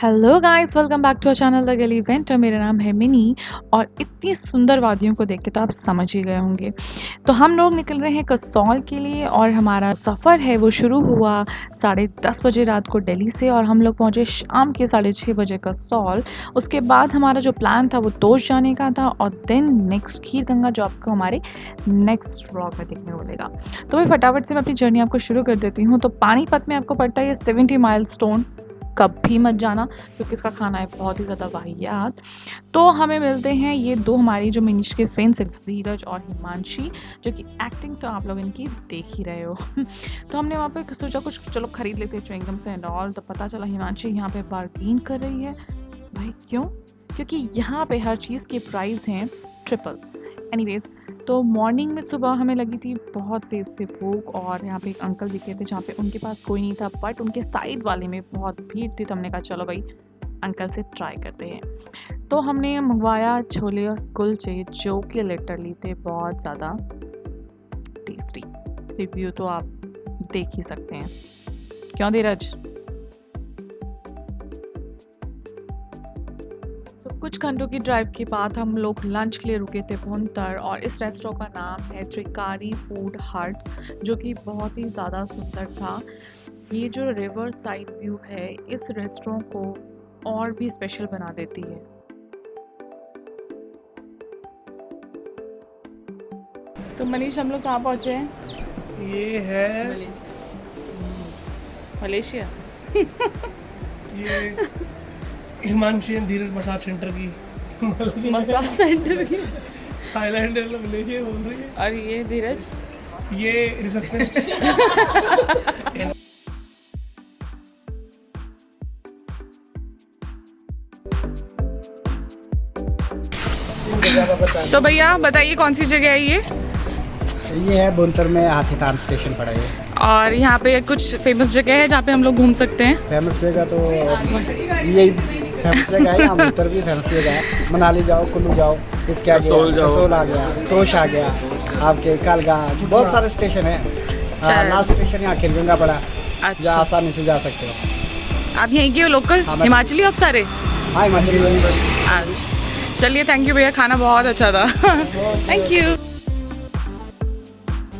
Hello guys, welcome back to our channel the Gali Eventer. मेरा नाम है मिनी और इतनी सुंदर वादियों को देख के तो आप समझ ही गए होंगे। तो हम लोग निकल रहे हैं कसौल के लिए और हमारा सफ़र है वो शुरू हुआ 10:30 बजे रात को दिल्ली से और हम लोग पहुँचे शाम के 6:30 बजे कसौल। उसके बाद हमारा जो प्लान था वो तोश जाने का था और देन नेक्स्ट खीर गंगा, जो आपको हमारे नेक्स्ट व्लॉग में देखने को मिलेगा। तो मैं फटाफट से मैं अपनी जर्नी आपको शुरू कर देती हूँ। तो पानीपत में आपको पड़ता है ये 70 माइलस्टोन, कभी मत जाना क्योंकि इसका खाना है बहुत ही ज़्यादा वाहियात। तो हमें मिलते हैं ये दो हमारी जो मिनिश के फ्रेंड्स हैं, धीरज और हिमांशी, जो कि एक्टिंग तो आप लोग इनकी देख ही रहे हो। तो हमने वहाँ पे सोचा कुछ चलो खरीद लेते हैं च्युइंगम से एंड ऑल। तो पता चला हिमांशी यहाँ पे बार्गेन कर रही है। भाई क्यों? क्योंकि यहाँ पे हर चीज़ के प्राइस हैं ट्रिपल। एनीवेज, तो मॉर्निंग में सुबह हमें लगी थी बहुत तेज़ से भूख और यहाँ पे एक अंकल दिखे थे जहाँ पे उनके पास कोई नहीं था, बट उनके साइड वाले में बहुत भीड़ थी। तो हमने कहा चलो भाई अंकल से ट्राई करते हैं। तो हमने मंगवाया छोले और कुलचे, जो कि लिटरली थे बहुत ज़्यादा टेस्टी। रिव्यू तो आप देख ही सकते हैं, क्यों धीरज? कुछ घंटों की ड्राइव के बाद हम लोग लंच के लिए रुके थे भुंतर और इस रेस्टोरेंट का नाम है त्रिकारी फूड हट, जो कि बहुत ही ज़्यादा सुंदर था। ये जो रिवर साइड व्यू है इस रेस्टोरेंट को और भी स्पेशल बना देती है। तो मनीष, हम लोग कहाँ पहुँचे हैं? ये है मलेशिया। ये Himanshi and Dheeraj massage centre की मसाज सेंटर की थाईलैंड मलेशिया बोल रही है। और ये धीरज, ये रिसेप्शनिस्ट। तो भैया बताइए कौन सी जगह है ये है भुंतर में हाथीथान स्टेशन पड़ा है। और यहाँ पे कुछ फेमस जगह है जहाँ पे हम लोग घूम सकते हैं? फेमस जगह तो यही फेमस जगह है। यहाँ भुंतर भी फेमस जगह है। मनाली जाओ, कुल्लू जाओ, इसके आगे कसोल आ गया, तोश आ गया, आपके कालगा, बहुत सारे स्टेशन है। लास्ट स्टेशन यहाँ खीर गंगा पड़ा, जहाँ आसानी से जा सकते हो। आप यहीं के लोकल हिमाचली आप सारे? हाँ, हिमाचली। चलिए, थैंक यू भैया, खाना बहुत अच्छा था। Thank you.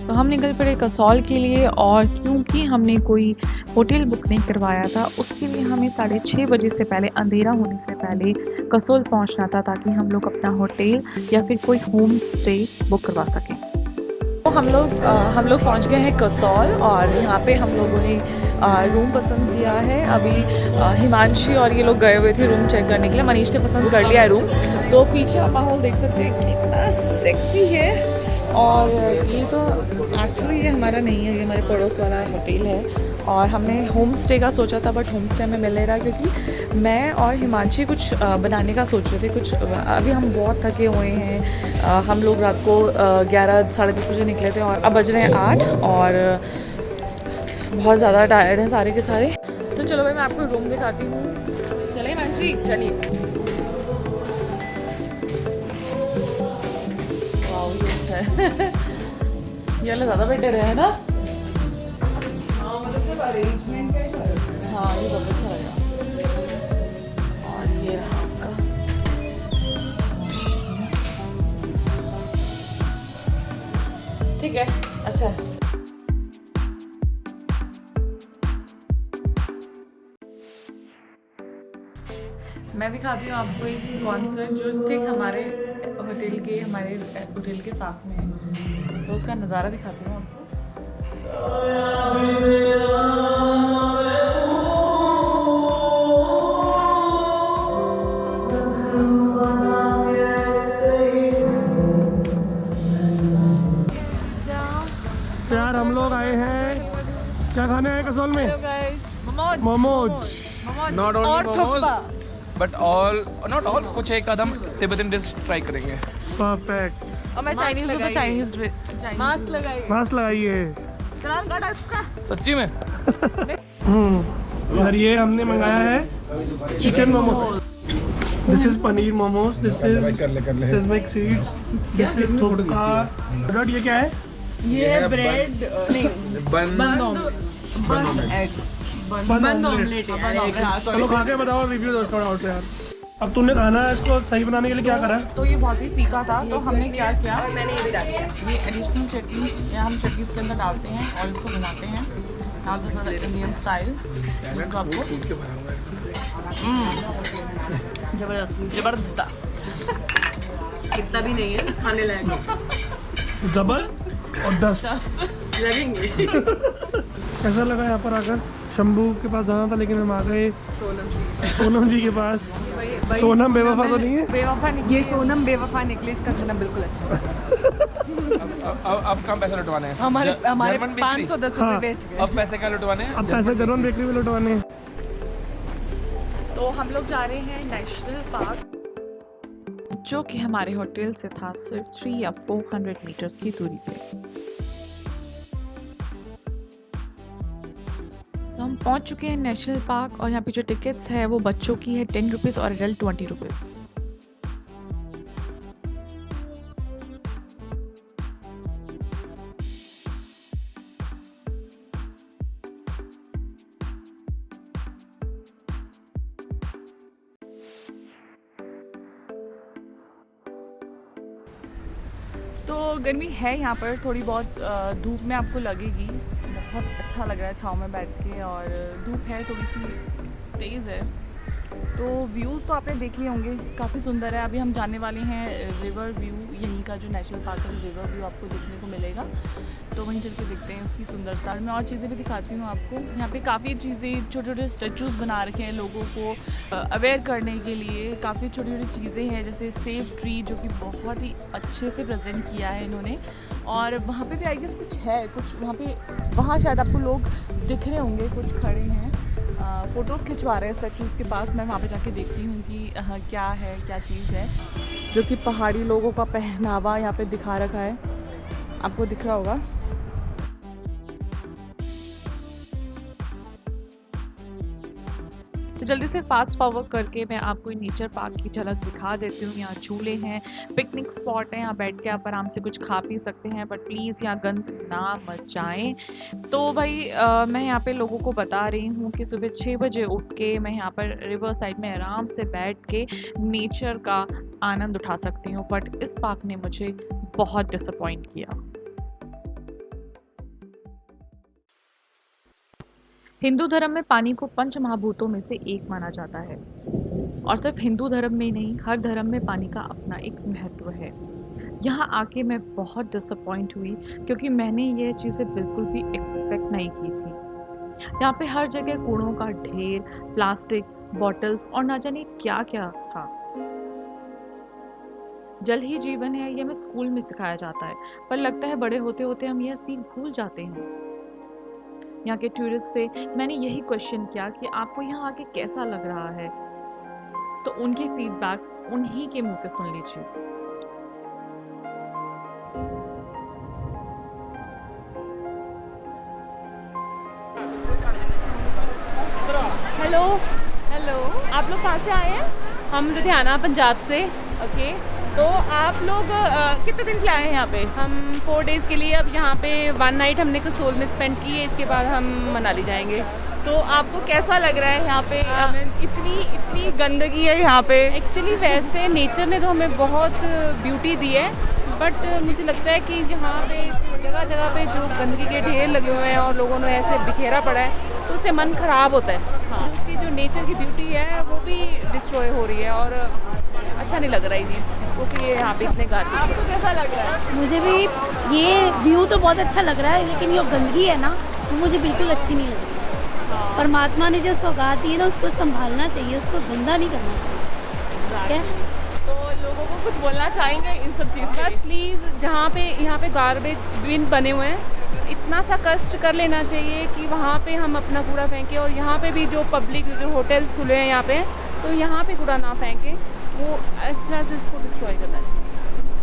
तो हम निकल पड़े कसौल के लिए और क्योंकि हमने कोई होटल बुक नहीं करवाया था, उसके लिए हमें 6:30 बजे से पहले, अंधेरा होने से पहले कसौल पहुंचना था ताकि हम लोग अपना होटल या फिर कोई होम स्टे बुक करवा सकें। तो हम लोग पहुंच गए हैं कसौल और यहाँ पे हम लोगों ने रूम पसंद किया है। अभी हिमांशी और ये लोग गए हुए थे रूम चेक करने के लिए। मनीष ने पसंद कर लिया है रूम। तो पीछे आप माहौल देख सकते हैं, कितना सेक्सी है। और ये तो एक्चुअली ये हमारा नहीं है, ये हमारे पड़ोस वाला होटल है। और हमने होम स्टे का सोचा था बट होम स्टे में मिल नहीं रहा, क्योंकि मैं और हिमांशी कुछ बनाने का सोच रहे थे। कुछ अभी हम बहुत थके हुए हैं। हम लोग रात को 11 साढ़े 10 बजे निकले थे और अब बज रहे हैं 8 और बहुत ज़्यादा टायर्ड हैं सारे के सारे। तो चलो भाई मैं आपको रूम दिखाती हूँ। चलिए हिमांशी, चलिए। ये वाला ज़्यादा बेटर है ना? हाँ, मतलब सब अरेंजमेंट है। हाँ, ये बहुत अच्छा है। और ये रहा आपका। ठीक है, अच्छा है। मैं दिखाती हूँ आपको एक कॉन्सर्ट जो ठीक हमारे होटल के साथ में है, तो उसका नज़ारा दिखाती हूँ आपको। यार हम लोग आए हैं, क्या खाने आए कसौल में? Momos. Not only momos, but not all, कुछ एक आदम तिब्बतन डिश ट्राई करेंगे। परफेक्ट। और मैं चाइनीज मास्क लगाइए। सच्ची में? और ये हमने मंगाया है chicken momos. This is paneer momos, this is seismic seeds, this is थोड़ा। ये क्या है? ये ब्रेड नहीं, बन एग बंद ऑमलेट। चलो खा के बताओ रिव्यू दो इसका फटाफट से यार। अब तुमने खाना इसको सही बनाने के लिए क्या करा है? तो ये बहुत ही फीका था, तो हमने क्या किया, मैंने ये भी डाल दिया, ये एडिशनल चटनी या हम चटनी इसके अंदर डालते हैं और इसको घुमाते हैं, डाल दो ज़्यादा इंडियन स्टाइल। इसको आपको जबरदस्त इतना भी नहीं है, बस खाने लायक जबर और 10 लगेंगे। कैसा लगा यहाँ पर आकर? शंभू के पास जाना था लेकिन हम आ गए सोनम जी के पास। सोनम बेवफा तो नहीं है? बेवफा नहीं, ये सोनम बेवफा निकले, इसका खाना बिल्कुल अच्छा। अब कम पैसे लुटवाने हैं हमारे जर्मन बेकरी। 510 हाँ। रुपए वेस्ट गए। अब पैसे क्या लुटवाने हैं? अब पैसे जर्मन बेकरी में लुटवाने हैं। तो हम लोग जा रहे हैं नेशनल पार्क, जो कि हमारे होटल से था सिर्फ 300 या 400 मीटर्स की दूरी पे। तो हम पहुंच चुके हैं नेशनल पार्क और यहाँ पे जो टिकट्स है वो बच्चों की है 10 रुपीज़ और एडल्ट 20 रुपीज़। तो गर्मी है यहाँ पर थोड़ी बहुत, धूप में आपको लगेगी। बहुत अच्छा लग रहा है छाँव में बैठ के, और धूप है थोड़ी सी तेज़ है। तो व्यूज़ तो आपने देख लिए होंगे, काफ़ी सुंदर है। अभी हम जाने वाले हैं रिवर व्यू, यहीं का जो नेशनल पार्क का जो रिवर व्यू आपको देखने को मिलेगा, तो वहीं चल के देखते हैं उसकी सुंदरता। मैं और चीज़ें भी दिखाती हूँ आपको। यहाँ पे काफ़ी चीज़ें, छोटे छोटे स्टैचूज़ बना रखे हैं लोगों को अवेयर करने के लिए। काफ़ी छोटी छोटी चीज़ें हैं, जैसे सेफ ट्री जो कि बहुत ही अच्छे से प्रेजेंट किया है इन्होंने। और वहाँ पे भी आई गेस कुछ है, कुछ वहाँ पे, वहाँ शायद आपको लोग दिख रहे होंगे, कुछ खड़े हैं, फ़ोटोज़ खिंचवा रहे हैं स्टैचूज़ के पास। मैं वहाँ पे जाके देखती हूँ कि क्या है, क्या चीज़ है। जो कि पहाड़ी लोगों का पहनावा यहाँ पे दिखा रखा है, आपको दिख रहा होगा। तो जल्दी से फास्ट फॉरवर्ड करके मैं आपको नेचर पार्क की झलक दिखा देती हूँ। यहाँ झूले हैं, पिकनिक स्पॉट है, यहाँ बैठ के आप आराम से कुछ खा पी सकते हैं, बट प्लीज़ यहाँ गंद ना मचाएं। तो भाई मैं यहाँ पे लोगों को बता रही हूँ कि सुबह 6 बजे उठ के मैं यहाँ पर रिवर साइड में आराम से बैठ के नेचर का आनंद उठा सकती हूँ, बट इस पार्क ने मुझे बहुत डिसअपॉइंट किया। हिंदू धर्म में पानी को पंच महाभूतों में से एक माना जाता है, और सिर्फ हिंदू धर्म में नहीं, हर धर्म में पानी का अपना एक महत्व है। यहाँ आके मैं बहुत डिसअपॉइंट हुई, क्योंकि मैंने ये चीज़ें बिल्कुल भी एक्सपेक्ट नहीं की थी। यहाँ पे हर जगह कूड़ों का ढेर, प्लास्टिक बॉटल्स और ना जाने क्या क्या था। जल ही जीवन है, ये हमें स्कूल में सिखाया जाता है, पर लगता है बड़े होते होते हम यह सीख भूल जाते हैं। यहाँ के टूरिस्ट से मैंने यही क्वेश्चन किया कि आपको यहाँ आके कैसा लग रहा है, तो उनके फीडबैक्स उन्हीं के मुंह से सुन लीजिए। हेलो, हेलो, आप लोग कहाँ से आए हैं? हम लुधियाना पंजाब से। ओके, तो आप लोग कितने दिन के लिए आए हैं यहाँ पे? हम 4 डेज़ के लिए, अब यहाँ पे 1 नाइट हमने कसोल में स्पेंड की है, इसके बाद हम मनाली जाएंगे। तो आपको कैसा लग रहा है यहाँ पे? इतनी गंदगी है यहाँ पे। एक्चुअली वैसे नेचर ने तो हमें बहुत ब्यूटी दी है, बट मुझे लगता है कि यहाँ पे जगह जगह पे जो गंदगी के ढेर लगे हुए हैं और लोगों ने ऐसे बिखेरा पड़ा है, तो उससे मन ख़राब होता है। हाँ। तो उसकी जो नेचर की ब्यूटी है वो भी डिस्ट्रॉय हो रही है, और अच्छा नहीं लग रहा है जिसको कि ये यहाँ पे इतने गार्बेज। आपको कैसा लग रहा है? मुझे भी ये व्यू तो बहुत अच्छा लग रहा है, लेकिन ये गंदगी है ना, वो मुझे बिल्कुल अच्छी नहीं लग रही। परमात्मा ने जो सौगात दी है ना, उसको संभालना चाहिए, उसको गंदा नहीं करना चाहिए। ठीक है? तो लोगों को कुछ बोलना चाहेंगे इन सब चीज़ बस प्लीज़, जहाँ पे यहाँ पे गार्बेज बिन बने हुए हैं, इतना सा कष्ट कर लेना चाहिए कि वहाँ पे हम अपना कूड़ा फेंकें, और यहाँ पे भी जो पब्लिक जो होटल्स खुले हैं यहाँ पे, तो यहाँ पे कूड़ा ना फेंकें, वो अच्छा से इसको डिस्ट्रॉय करना चाहिए।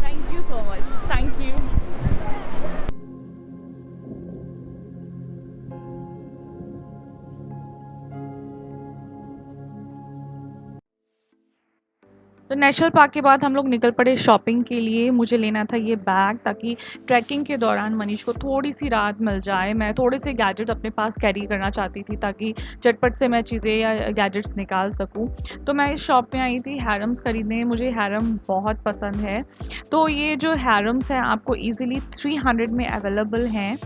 Thank you so much, thank you. तो नेशनल पार्क के बाद हम लोग निकल पड़े शॉपिंग के लिए। मुझे लेना था ये बैग ताकि ट्रैकिंग के दौरान मनीष को थोड़ी सी राहत मिल जाए। मैं थोड़े से गैजेट्स अपने पास कैरी करना चाहती थी ताकि झटपट से मैं चीज़ें या गैजेट्स निकाल सकूं। तो मैं इस शॉप में आई थी हैरम्स खरीदने। मुझे हैरम बहुत पसंद है। तो ये जो हैरम्स हैं आपको ईजिली 300 में अवेलेबल हैं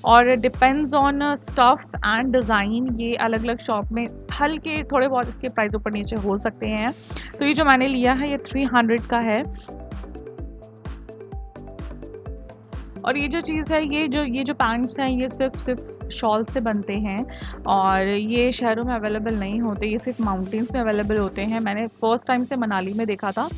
और depends on stuff and design. ये अलग अलग शॉप में हल्के थोड़े बहुत इसके प्राइस ऊपर नीचे हो सकते हैं। तो ये जो मैंने लिया है ये 300 का है। और ये जो चीज़ है ये जो पैंट्स हैं ये सिर्फ शॉल से बनते हैं और ये शहरों में अवेलेबल नहीं होते, ये सिर्फ माउंटेन्स में अवेलेबल होते हैं। मैंने फ़र्स्ट टाइम से मनाली में देखा था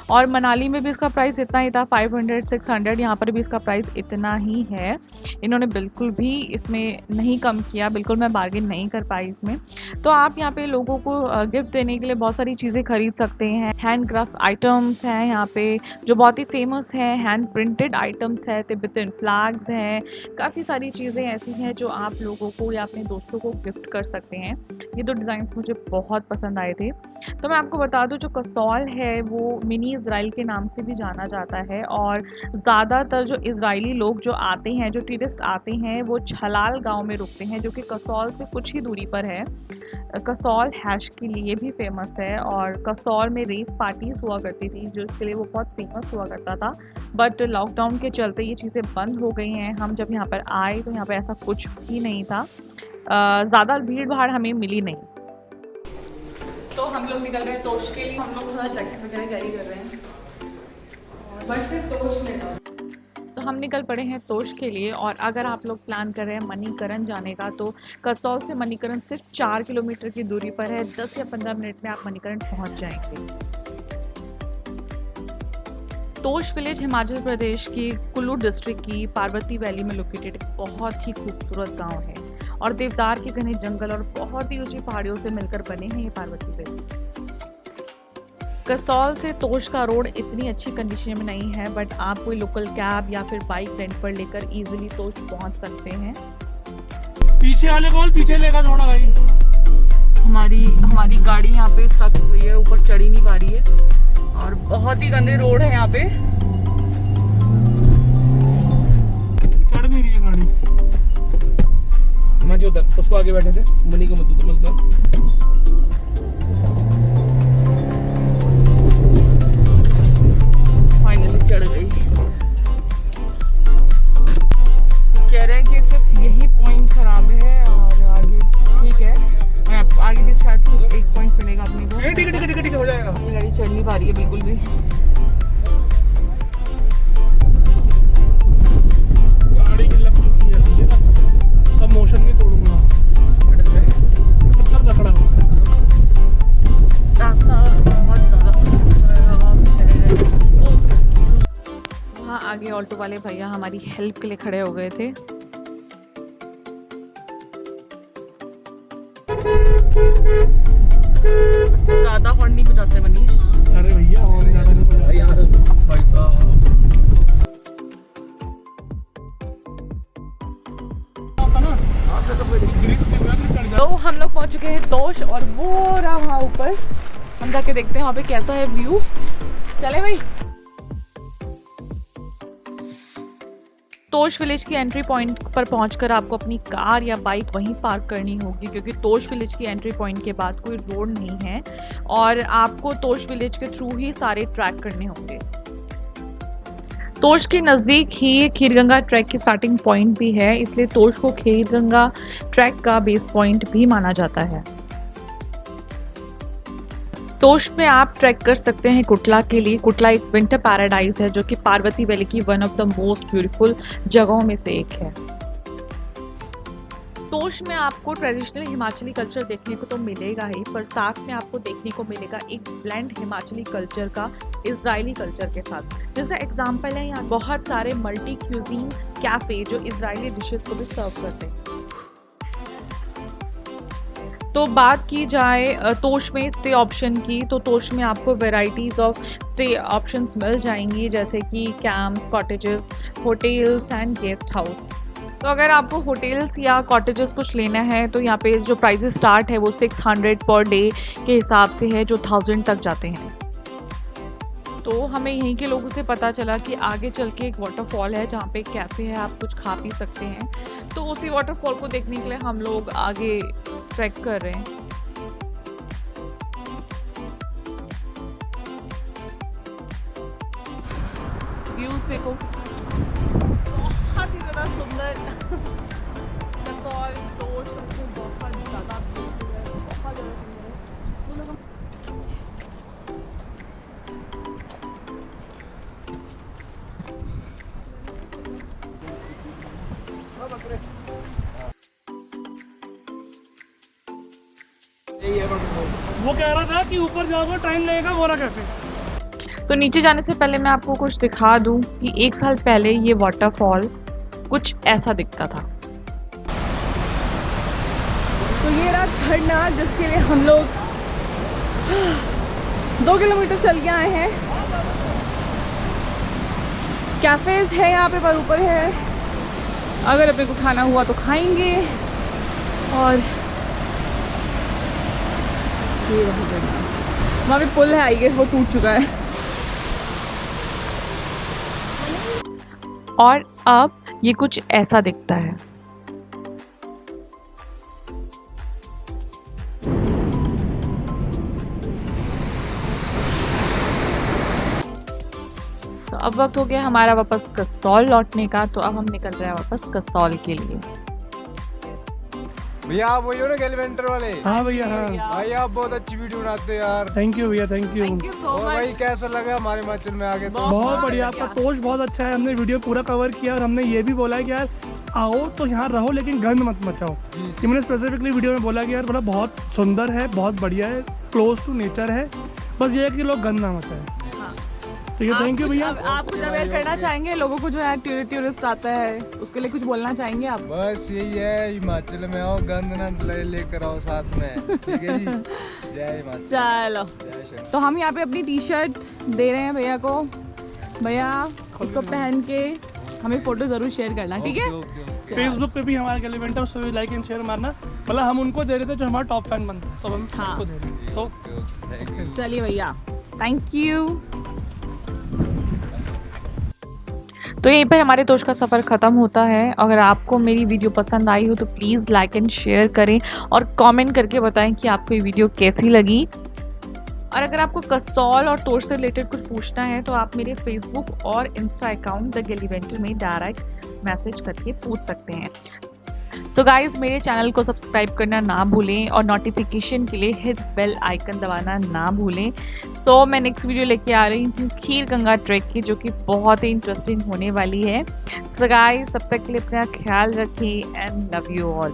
और मनाली में भी इसका प्राइस इतना ही था 500-600। यहाँ पर भी इसका प्राइस इतना ही है। इन्होंने बिल्कुल भी इसमें नहीं कम किया, बिल्कुल मैं बार्गेन नहीं कर पाई इसमें। तो आप यहाँ पे लोगों को गिफ्ट देने के लिए बहुत सारी चीज़ें खरीद सकते हैं। हैंड क्राफ्ट आइटम्स हैं यहाँ पे जो बहुत ही फेमस हैं, हैंड प्रिंटेड आइटम्स है, तिब्बतन फ्लैग्स हैं, काफ़ी सारी चीज़ें ऐसी हैं जो आप लोगों को या अपने दोस्तों को गिफ्ट कर सकते हैं। ये दो डिज़ाइंस मुझे बहुत पसंद आए थे। तो मैं आपको बता दूं जो कसौल है वो मिनी इज़राइल के नाम से भी जाना जाता है और ज़्यादातर जो इज़राइली लोग जो आते हैं, जो टूरिस्ट आते हैं, वो छलाल गांव में रुकते हैं जो कि कसौल से कुछ ही दूरी पर है। कसौल हैश के लिए भी फेमस है और कसौल में रेस पार्टीज हुआ करती थी जो इसके लिए वो बहुत फेमस हुआ करता था। बट लॉकडाउन के चलते ये चीज़ें बंद हो गई हैं। हम जब यहाँ पर आए तो यहाँ पर ऐसा कुछ भी नहीं था, ज़्यादा भीड़ भाड़ हमें मिली नहीं। तो हम लोग निकल रहे हैं तोश के लिए। हम लोग थोड़ा जैकेट वगैरह कैरी कर रहे हैं बट सिर्फ तोश में था। तो हम निकल पड़े हैं तोश के लिए और अगर आप लोग प्लान कर रहे हैं मणिकरण जाने का तो कसौल से मणिकरण सिर्फ 4 किलोमीटर की दूरी पर है। 10 या 15 मिनट में आप मणिकरण पहुंच जाएंगे। तोश विलेज हिमाचल प्रदेश की कुल्लू डिस्ट्रिक्ट की पार्वती वैली में लोकेटेड एक बहुत ही खूबसूरत गांव है और देवदार के घने जंगल और बहुत ही ऊंची पहाड़ियों से मिलकर बने हैं ये पार्वती वैली। कसौल से तोश का रोड इतनी अच्छी कंडीशन में नहीं है बट आप कोई लोकल कैब या फिर बाइक रेंट पर लेकर इजीली तोश पहुंच सकते हैं। पीछे वाले कॉल पीछे लेगा थोड़ा भाई। हमारी गाड़ी यहाँ पे स्टक हुई है, ऊपर चढ़ ही नहीं पा रही है और बहुत ही गंदे रोड है यहाँ पे। चढ़ नहीं रही है गाड़ी। मैं जो उधर उसको आगे बैठे थे मनी को मत फाइनली चढ़ गई। कह रहे हैं कि सिर्फ यही पॉइंट खराब है और आगे ठीक है। आगे भी शायद सिर्फ एक पॉइंट मिलेगा अपने को। ठीक हो जाएगा। ये गाड़ी चढ़ नहीं पा रही है बिल्कुल भी। गाड़ी की लग चुकी है ना, अब मोशन भी तोड़ूंगा। पत्थर पकड़ा हुआ रास्ता बहुत ज़्यादा खराब है। वहाँ आगे ऑल्टो वाले भैया हमारी हेल्प के लिए खड़े हो गए थे। ज़्यादा हॉर्न नहीं बजाते मनीष। अरे भैया और ज़्यादा नहीं बजा भाई साहब। तो हम लोग पहुंच चुके हैं तोश और वो रहा वहाँ ऊपर। हम जाके देखते हैं वहाँ पे कैसा है व्यू। चले भाई। तोश विलेज की एंट्री पॉइंट पर पहुंचकर आपको अपनी कार या बाइक वहीं पार्क करनी होगी क्योंकि तोश विलेज की एंट्री पॉइंट के बाद कोई रोड नहीं है और आपको तोश विलेज के थ्रू ही सारे ट्रैक करने होंगे। तोश के नज़दीक ही खीरगंगा ट्रैक की स्टार्टिंग पॉइंट भी है, इसलिए तोश को खीरगंगा ट्रैक का बेस पॉइंट भी माना जाता है। तोश में आप ट्रैक कर सकते हैं कुटला के लिए। कुटला एक विंटर पैराडाइज है जो कि पार्वती वैली की one of the most beautiful जगहों में से एक है। तोश में आपको ट्रेडिशनल हिमाचली कल्चर देखने को तो मिलेगा ही, पर साथ में आपको देखने को मिलेगा एक ब्लेंड हिमाचली कल्चर का इजरायली कल्चर के साथ। जिसका एग्जाम्पल है यहाँ बहुत सारे मल्टी क्यूजीन कैफे जो इजरायली डिशेस को भी सर्व करते हैं। तो बात की जाए तोश में स्टे ऑप्शन की, तो तोश में आपको वेराइटीज़ ऑफ स्टे ऑप्शंस मिल जाएंगी जैसे कि camps, cottages, hotels and guest house. तो अगर आपको होटल्स या कॉटेजेस कुछ लेना है तो यहाँ पे जो प्राइसेस स्टार्ट है वो 600 पर डे के हिसाब से है जो 1000 तक जाते हैं। तो हमें यहीं के लोगों से पता चला कि आगे चल के एक वाटरफॉल है जहाँ पे एक कैफ़े है, आप कुछ खा पी सकते हैं। तो उसी वाटरफॉल को देखने के लिए हम लोग आगे ट्रैक कर रहे हैं। व्यूज देखो, बहुत ही ज़्यादा सुंदर। कसौल, तोश, बहुत ज़्यादा beautiful है, बहुत ज़्यादा सुंदर है। वो कह रहा था कि ऊपर जाओगे टाइम लगेगा गोरा कैफे। तो नीचे जाने से पहले मैं आपको कुछ दिखा दूं कि 1 साल पहले ये वाटरफॉल कुछ ऐसा दिखता था। तो ये रहा झरना जिसके लिए हम लोग 2 किलोमीटर चल के आए हैं। कैफेज है यहाँ पे, पर ऊपर है, अगर अपने को खाना हुआ तो खाएंगे। और ये रहा झरना, वहाँ पे पुल है, आई गेस वो टूट चुका है। और अब ये कुछ ऐसा दिखता है। तो अब वक्त हो गया हमारा वापस कसौल लौटने का। तो अब हम निकल रहे हैं वापस कसौल के लिए। भैया आप वही हो ना गैलीवेंटर वाले? हाँ भैया, हाँ भाई आप बहुत अच्छी वीडियो बनाते हो यार। थैंक यू भैया, थैंक यू। और भाई कैसा लगा हमारे हिमाचल में आगे? तो बहुत बढ़िया, आपका पोस्ट बहुत अच्छा है। हमने वीडियो पूरा कवर किया और हमने ये भी बोला है कि यार आओ तो यहाँ रहो लेकिन गंद मत मचाओ। ये मैंने स्पेसिफिकली वीडियो में बोला कि यार बड़ा बहुत सुंदर है, बहुत बढ़िया है, क्लोज टू नेचर है, बस ये है कि लोग गंद ना मचाए। तो ये थैंक यू भैया। आप कुछ अवेयर करना चाहेंगे लोगों को जो है टूरिस्ट आता है, उसके लिए कुछ बोलना चाहेंगे आप? बस यही है, हिमाचल में आओ, गंद ना लेकर आओ साथ में, ठीक है जी। जय हिमाचल। चलो, जय श्री राम। तो हम यहाँ पे अपनी टी शर्ट दे रहे हैं भैया को। भैया इसको पहन के हमें फोटो जरूर शेयर करना, ठीक है? फेसबुक पे भी हमारे गैलीवेंटर, उस पर भी लाइक एंड शेयर मारना। मतलब हम उनको दे रहे थे जो हमारा टॉप फैन बनता है, तो हम उनको दे रहे हैं। तो चलिए भैया, थैंक यू। तो यहीं पर हमारे तोश का सफ़र ख़त्म होता है। अगर आपको मेरी वीडियो पसंद आई हो तो प्लीज़ लाइक एंड शेयर करें और कमेंट करके बताएं कि आपको ये वीडियो कैसी लगी। और अगर आपको कसौल और तोश से रिलेटेड कुछ पूछना है तो आप मेरे फेसबुक और इंस्टा अकाउंट द गैलीवेंटर में डायरेक्ट मैसेज करके पूछ सकते हैं। तो गाइज मेरे चैनल को सब्सक्राइब करना ना भूलें और नोटिफिकेशन के लिए हिट बेल आइकन दबाना ना भूलें। तो मैं नेक्स्ट वीडियो लेके आ रही हूँ खीर गंगा ट्रैक की, जो कि बहुत ही इंटरेस्टिंग होने वाली है। तो गाइज तब तक के लिए अपना ख्याल रखें एंड लव यू ऑल।